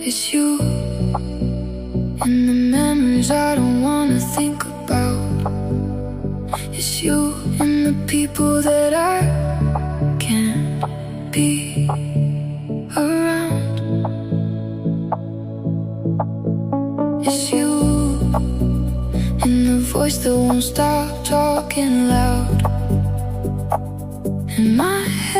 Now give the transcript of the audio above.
It's you and the memories I don't wanna think about. It's you and the people that I can't be around. It's you and the voice that won't stop talking loud in my head.